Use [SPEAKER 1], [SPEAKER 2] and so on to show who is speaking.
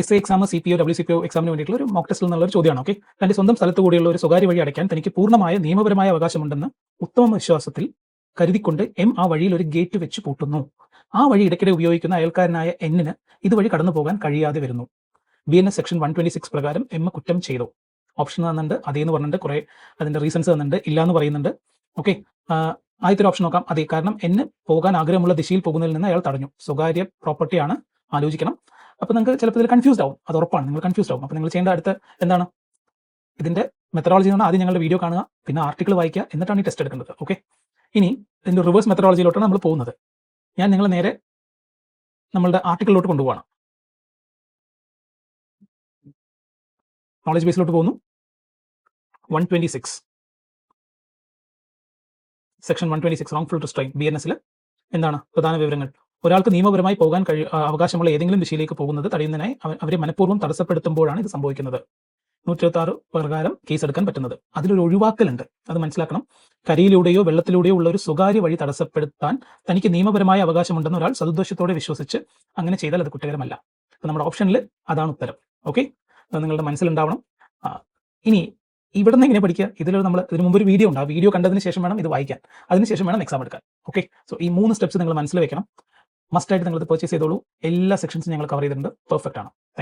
[SPEAKER 1] S exam, CPO, WCPO എക്സാമിന് വേണ്ടിയിട്ടുള്ള ഒരു മോക്ക് ടെസ്റ്റിൽ നിന്നുള്ള ഒരു ചോദ്യമാണ്. ഓക്കെ, തന്റെ സ്വന്തം സ്ഥലത്ത് കൂടിയുള്ള ഒരു സ്വകാര്യ വഴി അടയ്ക്കാൻ തനിക്ക് പൂർണ്ണമായ നിയമപരമായ അവകാശമുണ്ടെന്ന് ഉത്തമ വിശ്വാസത്തിൽ കരുതിക്കൊണ്ട് എം ആ വഴിയിൽ ഒരു ഗേറ്റ് വെച്ച് പൂട്ടുന്നു. ആ വഴി ഇടയ്ക്കിടെ ഉപയോഗിക്കുന്ന അയൽക്കാരനായ എന്നിന് ഇതുവഴി കടന്നു പോകാൻ കഴിയാതെ വരുന്നു. BNS സെക്ഷൻ 126 പ്രകാരം എം കുറ്റം ചെയ്തു. ഓപ്ഷൻ തന്നിട്ടുണ്ട്, അതേന്ന് പറഞ്ഞിട്ട് കുറെ അതിന്റെ റീസൺസ് തന്നിട്ടുണ്ട്, ഇല്ല എന്ന് പറയുന്നുണ്ട്. ഓക്കെ, ആദ്യത്തെ ഓപ്ഷൻ നോക്കാം. അതെ, കാരണം എന്ന് പോകാൻ ആഗ്രഹമുള്ള ദിശയിൽ പോകുന്നതിൽ നിന്ന് അയാൾ തടഞ്ഞു. സ്വകാര്യ പ്രോപ്പർട്ടിയാണ്, ആലോചിക്കണം. അപ്പോൾ നിങ്ങൾക്ക് ചിലപ്പോൾ ഇതിൽ കൺഫ്യൂസ്ഡ് ആവും, അത് ഉറപ്പാണ്, നിങ്ങൾ കൺഫ്യൂസ്ഡ് ആവും. അപ്പോൾ നിങ്ങൾ ചെയ്യേണ്ട അടുത്ത എന്താണ്, ഇതിന്റെ മെത്തഡോളജി എന്ന് പറഞ്ഞാൽ ആദ്യം ഞങ്ങളുടെ വീഡിയോ കാണുക, പിന്നെ ആർട്ടിക്കിൾ വായിക്കുക, എന്നിട്ടാണ് ഈ ടെസ്റ്റ് എടുക്കേണ്ടത്. ഓക്കെ, ഇനി ഇതിന്റെ റിവേഴ്സ് മെത്തഡോളജിയിലോട്ടാണ് നമ്മൾ പോകുന്നത്. ഞാൻ നിങ്ങൾ നേരെ നമ്മളുടെ ആർട്ടിക്കിളിലോട്ട് കൊണ്ടുപോകണം. നോളജ് ബേസിലോട്ട് പോകുന്നു. 126 സെക്ഷൻ 126 റോങ്ഫുൾ റിസ്ട്രെയിൻ BNS-ൽ എന്താണ് പ്രധാന വിവരങ്ങൾ? ഒരാൾക്ക് നിയമപരമായി പോകാൻ അവകാശമുള്ള ഏതെങ്കിലും ദിശയിലേക്ക് പോകുന്നത് തടയുന്നതിനായി അവരെ മനഃപൂർവ്വം തടസ്സപ്പെടുത്തുമ്പോഴാണ് ഇത് സംഭവിക്കുന്നത്. 126 പ്രകാരം കേസ് എടുക്കാൻ പറ്റുന്നത്. അതിലൊരു ഒഴിവാക്കലുണ്ട്, അത് മനസ്സിലാക്കണം. കരയിലൂടെയോ വെള്ളത്തിലൂടെയോ ഉള്ള ഒരു സ്വകാര്യ വഴി തടസ്സപ്പെടുത്താൻ തനിക്ക് നിയമപരമായ അവകാശമുണ്ടെന്ന് ഒരാൾ സദുദ്ദേശത്തോടെ വിശ്വസിച്ച് അങ്ങനെ ചെയ്താൽ അത് കുറ്റകരമല്ല. അപ്പോൾ നമ്മുടെ ഓപ്ഷനിൽ അതാണ് ഉത്തരം. ഓക്കെ, അത് നിങ്ങളുടെ മനസ്സിലുണ്ടാവണം. ഇനി ഇവിടെ നിന്ന് എങ്ങനെ പഠിക്കുക? ഇതിന് മുമ്പ് ഒരു വീഡിയോ ഉണ്ട്, ആ വീഡിയോ കണ്ടതിന് ശേഷം വേണം ഇത് വായിക്കാൻ, അതിനുശേഷം വേണം എക്സാം എടുക്കാൻ. ഓക്കെ, സോ ഈ 3 സ്റ്റെപ്സ് നിങ്ങൾ മനസ്സിൽ വെക്കണം. മസ്റ്റായിട്ട് നിങ്ങൾ ഇത് പർച്ചേസ് ചെയ്തോളൂ. എല്ലാ സെക്ഷൻസും ഞങ്ങൾ കവർ ചെയ്തിട്ടുണ്ട്, പെർഫെക്റ്റ് ആണ്. Thank you.